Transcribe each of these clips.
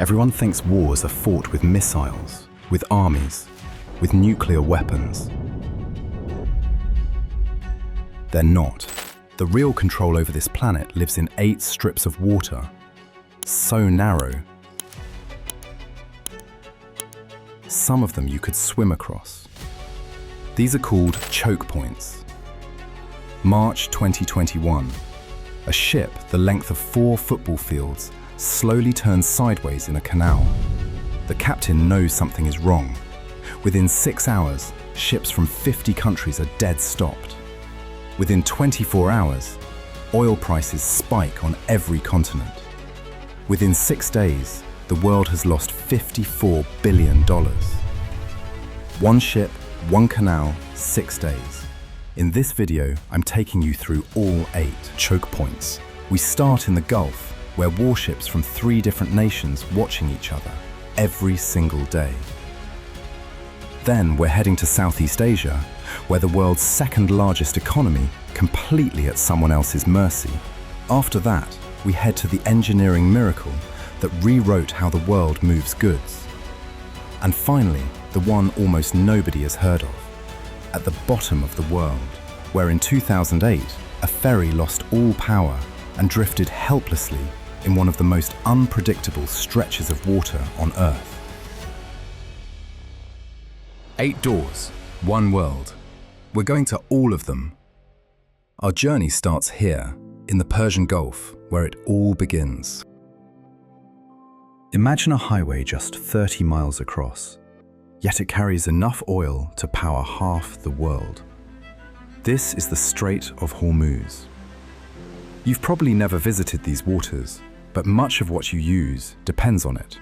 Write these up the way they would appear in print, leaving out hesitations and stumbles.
Everyone thinks wars are fought with missiles, with armies, with nuclear weapons. They're not. The real control over this planet lives in 8 strips of water, so narrow. Some of them you could swim across. These are called choke points. March 2021. A ship the length of 4 football fields slowly turns sideways in a canal. The captain knows something is wrong. Within 6 hours, ships from 50 countries are dead stopped. Within 24 hours, oil prices spike on every continent. Within 6 days, the world has lost $54 billion. One ship, one canal, 6 days. In this video, I'm taking you through all 8 choke points. We start in the Gulf, where warships from 3 different nations watching each other every single day. Then we're heading to Southeast Asia, where the world's second largest economy, completely at someone else's mercy. After that, we head to the engineering miracle that rewrote how the world moves goods. And finally, the one almost nobody has heard of, at the bottom of the world, where in 2008, a ferry lost all power and drifted helplessly in one of the most unpredictable stretches of water on Earth. 8 doors, one world. We're going to all of them. Our journey starts here, in the Persian Gulf, where it all begins. Imagine a highway just 30 miles across, yet it carries enough oil to power half the world. This is the Strait of Hormuz. You've probably never visited these waters, but much of what you use depends on it.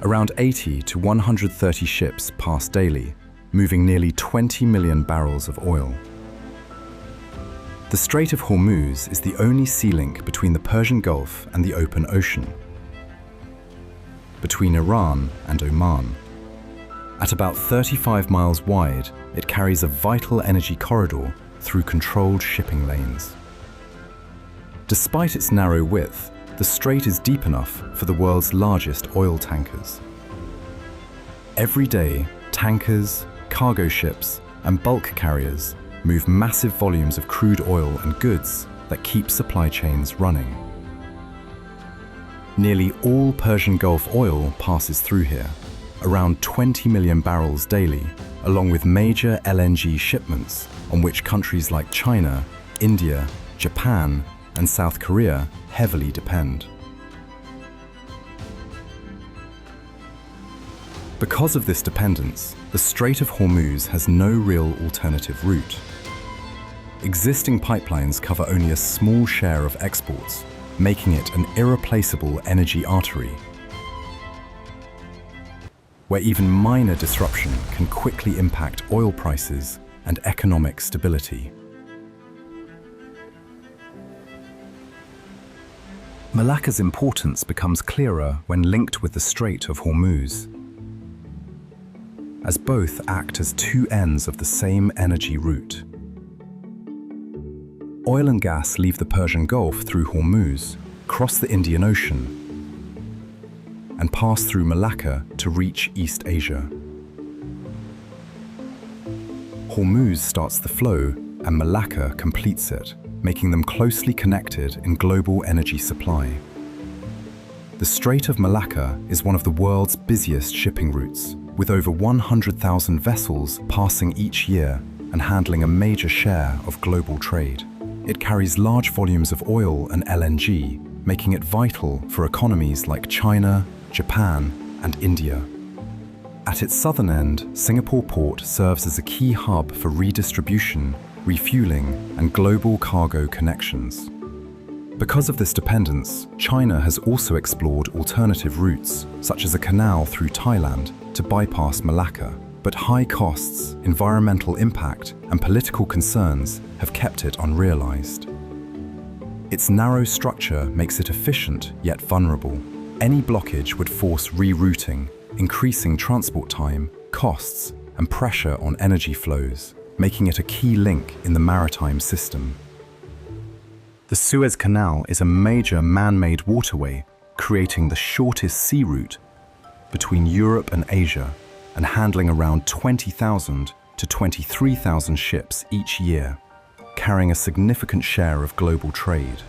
Around 80 to 130 ships pass daily, moving nearly 20 million barrels of oil. The Strait of Hormuz is the only sea link between the Persian Gulf and the open ocean, between Iran and Oman. At about 35 miles wide, it carries a vital energy corridor through controlled shipping lanes. Despite its narrow width, the strait is deep enough for the world's largest oil tankers. Every day, tankers, cargo ships, and bulk carriers move massive volumes of crude oil and goods that keep supply chains running. Nearly all Persian Gulf oil passes through here, around 20 million barrels daily, along with major LNG shipments on which countries like China, India, Japan, and South Korea heavily depend. Because of this dependence, the Strait of Hormuz has no real alternative route. Existing pipelines cover only a small share of exports, making it an irreplaceable energy artery, where even minor disruption can quickly impact oil prices and economic stability. Malacca's importance becomes clearer when linked with the Strait of Hormuz, as both act as 2 ends of the same energy route. Oil and gas leave the Persian Gulf through Hormuz, cross the Indian Ocean, and pass through Malacca to reach East Asia. Hormuz starts the flow and Malacca completes it, making them closely connected in global energy supply. The Strait of Malacca is one of the world's busiest shipping routes, with over 100,000 vessels passing each year and handling a major share of global trade. It carries large volumes of oil and LNG, making it vital for economies like China, Japan, and India. At its southern end, Singapore Port serves as a key hub for redistribution, refueling, and global cargo connections. Because of this dependence, China has also explored alternative routes, such as a canal through Thailand, to bypass Malacca. But high costs, environmental impact, and political concerns have kept it unrealized. Its narrow structure makes it efficient yet vulnerable. Any blockage would force rerouting, increasing transport time, costs, and pressure on energy flows, making it a key link in the maritime system. The Suez Canal is a major man-made waterway creating the shortest sea route between Europe and Asia and handling around 20,000 to 23,000 ships each year, carrying a significant share of global trade.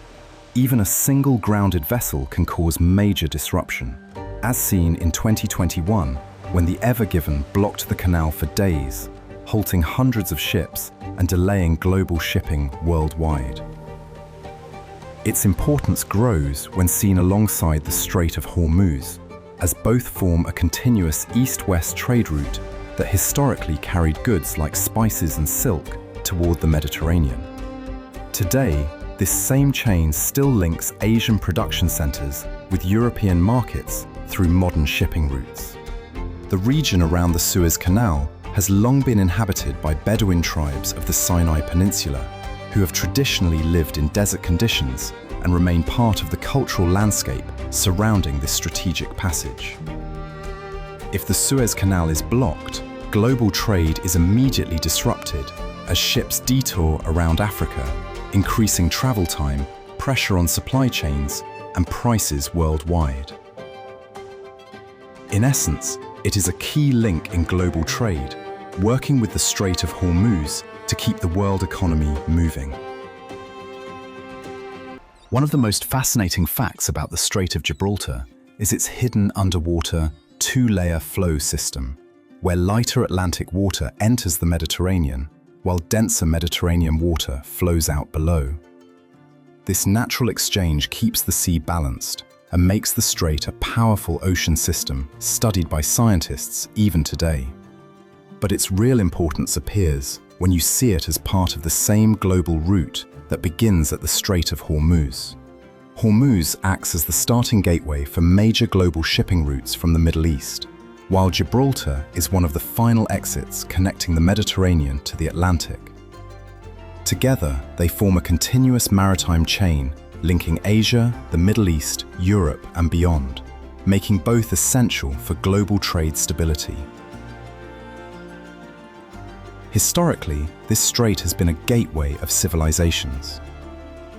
Even a single grounded vessel can cause major disruption, as seen in 2021 when the Ever Given blocked the canal for days, halting hundreds of ships and delaying global shipping worldwide. Its importance grows when seen alongside the Strait of Hormuz, as both form a continuous east-west trade route that historically carried goods like spices and silk toward the Mediterranean. Today, this same chain still links Asian production centers with European markets through modern shipping routes. The region around the Suez Canal has long been inhabited by Bedouin tribes of the Sinai Peninsula, who have traditionally lived in desert conditions and remain part of the cultural landscape surrounding this strategic passage. If the Suez Canal is blocked, global trade is immediately disrupted as ships detour around Africa, increasing travel time, pressure on supply chains, and prices worldwide. In essence, it is a key link in global trade, working with the Strait of Hormuz to keep the world economy moving. One of the most fascinating facts about the Strait of Gibraltar is its hidden underwater two-layer flow system, where lighter Atlantic water enters the Mediterranean, while denser Mediterranean water flows out below. This natural exchange keeps the sea balanced and makes the strait a powerful ocean system studied by scientists even today. But its real importance appears when you see it as part of the same global route that begins at the Strait of Hormuz. Hormuz acts as the starting gateway for major global shipping routes from the Middle East, while Gibraltar is one of the final exits connecting the Mediterranean to the Atlantic. Together, they form a continuous maritime chain linking Asia, the Middle East, Europe, and beyond, making both essential for global trade stability. Historically, this strait has been a gateway of civilizations.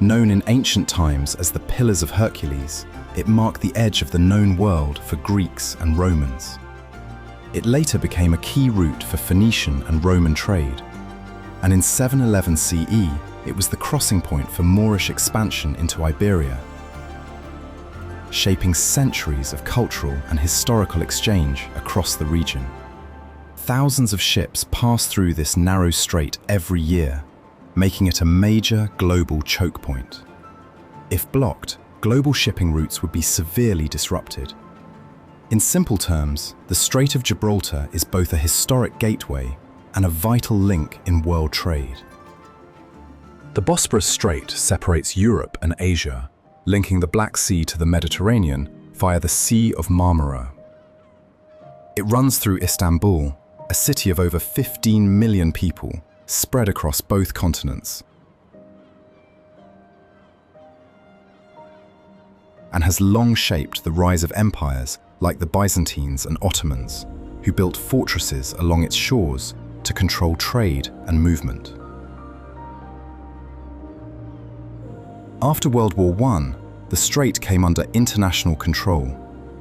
Known in ancient times as the Pillars of Hercules, it marked the edge of the known world for Greeks and Romans. It later became a key route for Phoenician and Roman trade, and in 711 CE, it was the crossing point for Moorish expansion into Iberia, shaping centuries of cultural and historical exchange across the region. Thousands of ships pass through this narrow strait every year, making it a major global choke point. If blocked, global shipping routes would be severely disrupted. In simple terms, the Strait of Gibraltar is both a historic gateway and a vital link in world trade. The Bosporus Strait separates Europe and Asia, linking the Black Sea to the Mediterranean via the Sea of Marmara. It runs through Istanbul, a city of over 15 million people, spread across both continents, and has long shaped the rise of empires like the Byzantines and Ottomans, who built fortresses along its shores to control trade and movement. After World War I, the strait came under international control,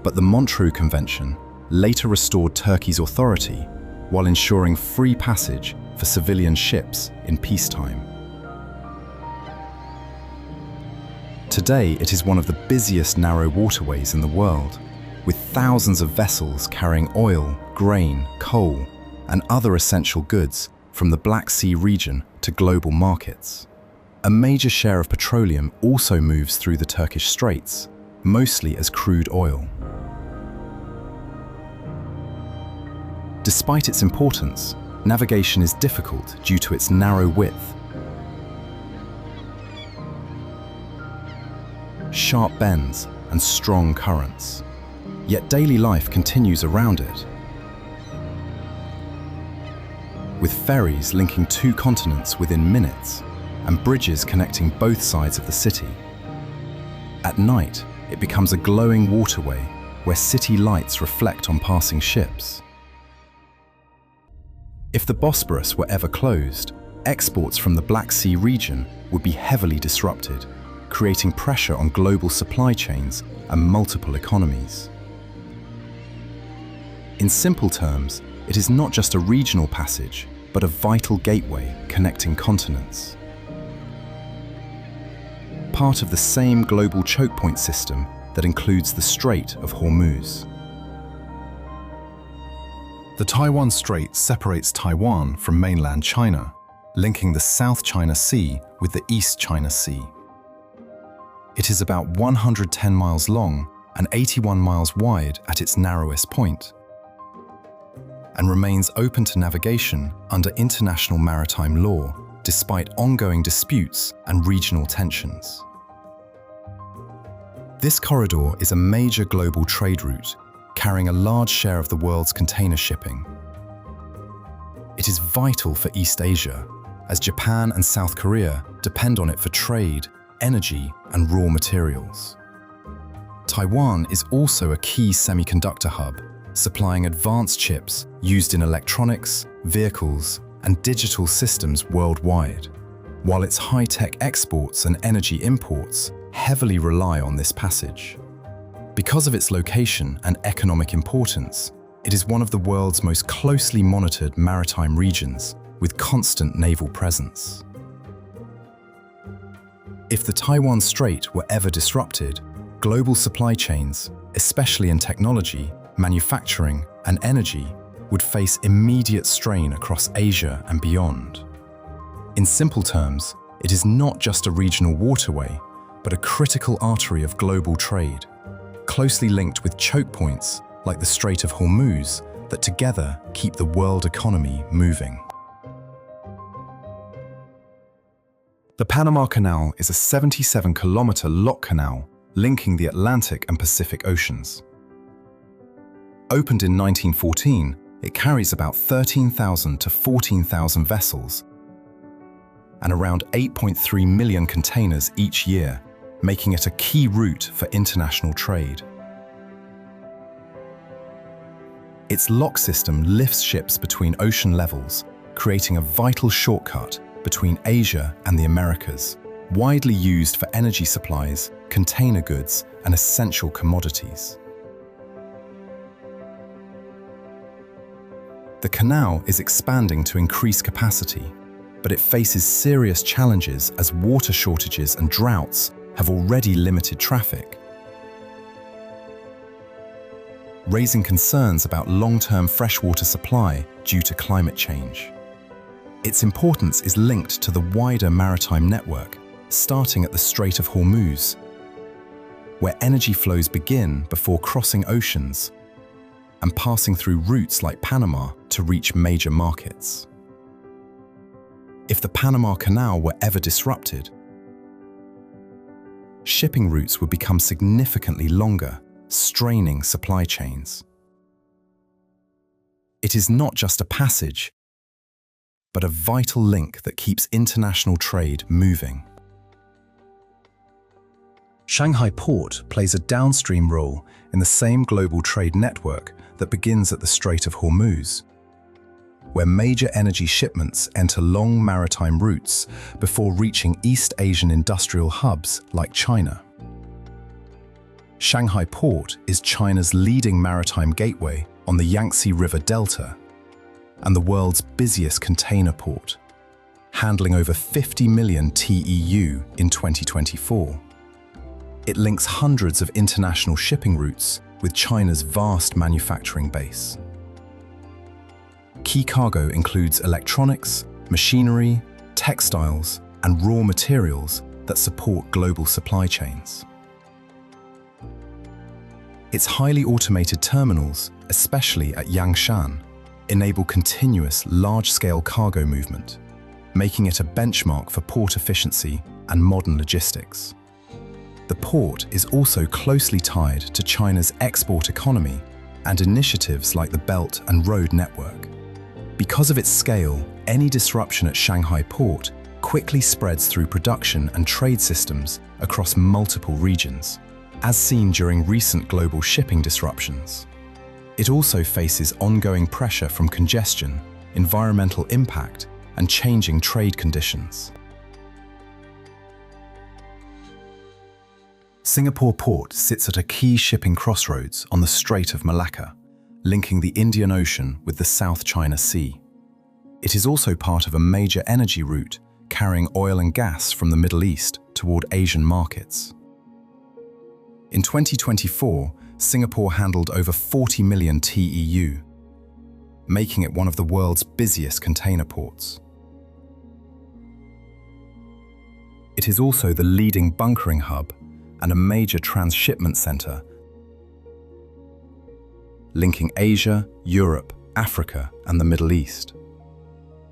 but the Montreux Convention later restored Turkey's authority while ensuring free passage for civilian ships in peacetime. Today, it is one of the busiest narrow waterways in the world, with thousands of vessels carrying oil, grain, coal, and other essential goods from the Black Sea region to global markets. A major share of petroleum also moves through the Turkish Straits, mostly as crude oil. Despite its importance, navigation is difficult due to its narrow width. Sharp bends and strong currents. Yet daily life continues around it, with ferries linking two continents within minutes and bridges connecting both sides of the city. At night, it becomes a glowing waterway where city lights reflect on passing ships. If the Bosporus were ever closed, exports from the Black Sea region would be heavily disrupted, creating pressure on global supply chains and multiple economies. In simple terms, it is not just a regional passage, but a vital gateway connecting continents. Part of the same global choke point system that includes the Strait of Hormuz. The Taiwan Strait separates Taiwan from mainland China, linking the South China Sea with the East China Sea. It is about 110 miles long and 81 miles wide at its narrowest point, and remains open to navigation under international maritime law, despite ongoing disputes and regional tensions. This corridor is a major global trade route, carrying a large share of the world's container shipping. It is vital for East Asia, as Japan and South Korea depend on it for trade, energy, and raw materials. Taiwan is also a key semiconductor hub, supplying advanced chips used in electronics, vehicles, and digital systems worldwide, while its high-tech exports and energy imports heavily rely on this passage. Because of its location and economic importance, it is one of the world's most closely monitored maritime regions, with constant naval presence. If the Taiwan Strait were ever disrupted, global supply chains, especially in technology, manufacturing, and energy, would face immediate strain across Asia and beyond. In simple terms, it is not just a regional waterway, but a critical artery of global trade, closely linked with choke points like the Strait of Hormuz that together keep the world economy moving. The Panama Canal is a 77-kilometer lock canal linking the Atlantic and Pacific Oceans. Opened in 1914, it carries about 13,000 to 14,000 vessels and around 8.3 million containers each year, making it a key route for international trade. Its lock system lifts ships between ocean levels, creating a vital shortcut between Asia and the Americas, widely used for energy supplies, container goods, and essential commodities. The canal is expanding to increase capacity, but it faces serious challenges as water shortages and droughts have already limited traffic, raising concerns about long-term freshwater supply due to climate change. Its importance is linked to the wider maritime network, starting at the Strait of Hormuz, where energy flows begin before crossing oceans and passing through routes like Panama to reach major markets. If the Panama Canal were ever disrupted, shipping routes would become significantly longer, straining supply chains. It is not just a passage, but a vital link that keeps international trade moving. Shanghai Port plays a downstream role in the same global trade network that begins at the Strait of Hormuz, where major energy shipments enter long maritime routes before reaching East Asian industrial hubs like China. Shanghai Port is China's leading maritime gateway on the Yangtze River Delta and the world's busiest container port, handling over 50 million TEU in 2024. It links hundreds of international shipping routes with China's vast manufacturing base. Key cargo includes electronics, machinery, textiles, and raw materials that support global supply chains. Its highly automated terminals, especially at Yangshan, enable continuous large-scale cargo movement, making it a benchmark for port efficiency and modern logistics. The port is also closely tied to China's export economy and initiatives like the Belt and Road Network. Because of its scale, any disruption at Shanghai Port quickly spreads through production and trade systems across multiple regions, as seen during recent global shipping disruptions. It also faces ongoing pressure from congestion, environmental impact, and changing trade conditions. Singapore Port sits at a key shipping crossroads on the Strait of Malacca, linking the Indian Ocean with the South China Sea. It is also part of a major energy route carrying oil and gas from the Middle East toward Asian markets. In 2024, Singapore handled over 40 million TEU, making it one of the world's busiest container ports. It is also the leading bunkering hub and a major transshipment center, linking Asia, Europe, Africa, and the Middle East.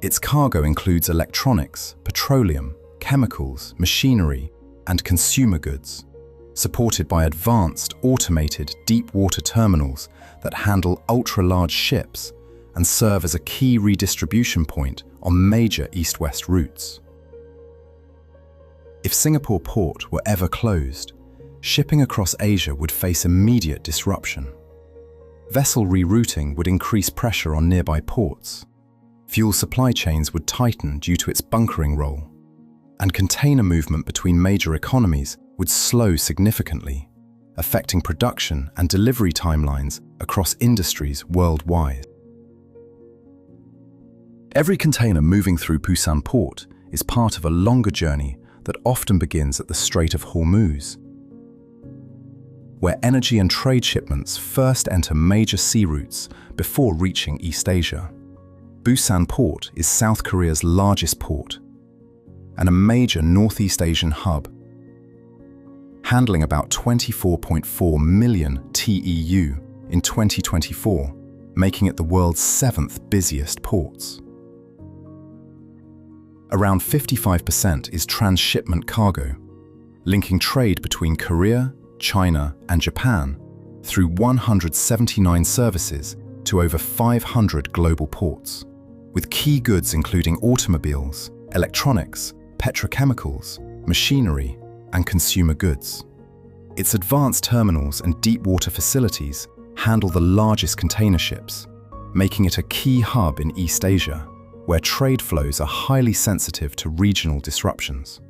Its cargo includes electronics, petroleum, chemicals, machinery, and consumer goods, supported by advanced, automated deep-water terminals that handle ultra-large ships and serve as a key redistribution point on major east-west routes. If Singapore Port were ever closed, shipping across Asia would face immediate disruption. Vessel rerouting would increase pressure on nearby ports. Fuel supply chains would tighten due to its bunkering role, and container movement between major economies would slow significantly, affecting production and delivery timelines across industries worldwide. Every container moving through Busan port is part of a longer journey that often begins at the Strait of Hormuz, where energy and trade shipments first enter major sea routes before reaching East Asia. Busan port is South Korea's largest port and a major Northeast Asian hub, handling about 24.4 million TEU in 2024, making it the world's 7th busiest ports. Around 55% is transshipment cargo, linking trade between Korea, China, and Japan through 179 services to over 500 global ports, with key goods including automobiles, electronics, petrochemicals, machinery, and consumer goods. Its advanced terminals and deep-water facilities handle the largest container ships, making it a key hub in East Asia, where trade flows are highly sensitive to regional disruptions.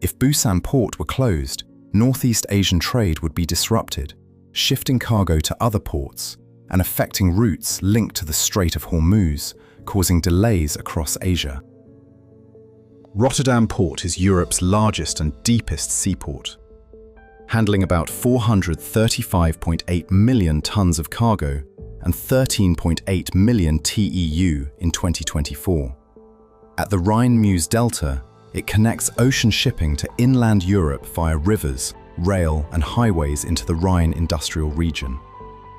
If Busan port were closed, Northeast Asian trade would be disrupted, shifting cargo to other ports and affecting routes linked to the Strait of Hormuz, causing delays across Asia. Rotterdam port is Europe's largest and deepest seaport, handling about 435.8 million tons of cargo and 13.8 million TEU in 2024. At the Rhine-Meuse Delta, it connects ocean shipping to inland Europe via rivers, rail, and highways into the Rhine industrial region.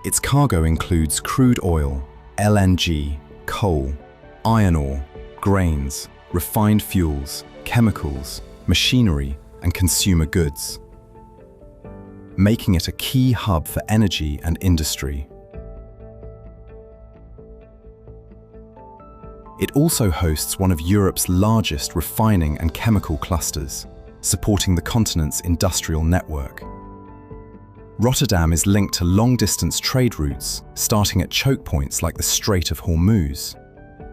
Its cargo includes crude oil, LNG, coal, iron ore, grains, refined fuels, chemicals, machinery, and consumer goods, making it a key hub for energy and industry. It also hosts one of Europe's largest refining and chemical clusters, supporting the continent's industrial network. Rotterdam is linked to long-distance trade routes, starting at chokepoints like the Strait of Hormuz,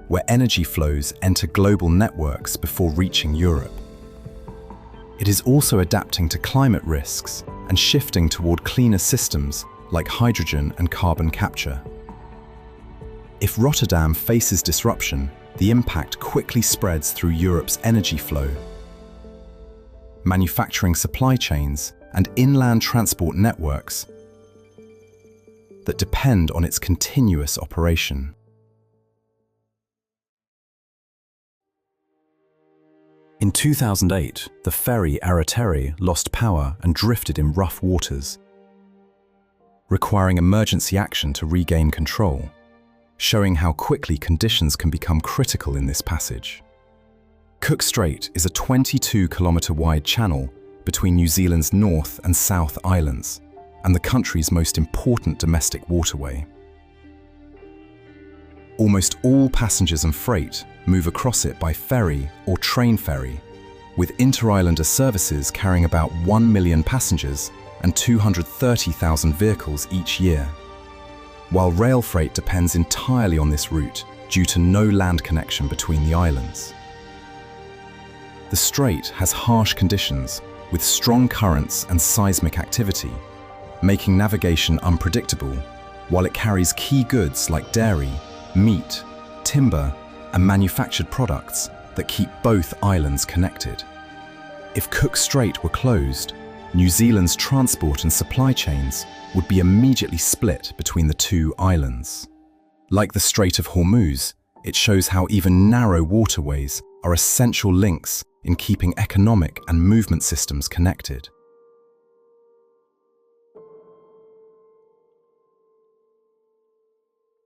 where energy flows enter global networks before reaching Europe. It is also adapting to climate risks and shifting toward cleaner systems like hydrogen and carbon capture. If Rotterdam faces disruption, the impact quickly spreads through Europe's energy flow, manufacturing supply chains, and inland transport networks that depend on its continuous operation. In 2008, the ferry Artery lost power and drifted in rough waters, requiring emergency action to regain control, showing how quickly conditions can become critical in this passage. Cook Strait is a 22-kilometre-wide channel between New Zealand's North and South Islands and the country's most important domestic waterway. Almost all passengers and freight move across it by ferry or train ferry, with inter-islander services carrying about 1 million passengers and 230,000 vehicles each year, while rail freight depends entirely on this route due to no land connection between the islands. The strait has harsh conditions, with strong currents and seismic activity, making navigation unpredictable, while it carries key goods like dairy, meat, timber, and manufactured products that keep both islands connected. If Cook Strait were closed, New Zealand's transport and supply chains would be immediately split between the two islands. Like the Strait of Hormuz, it shows how even narrow waterways are essential links in keeping economic and movement systems connected.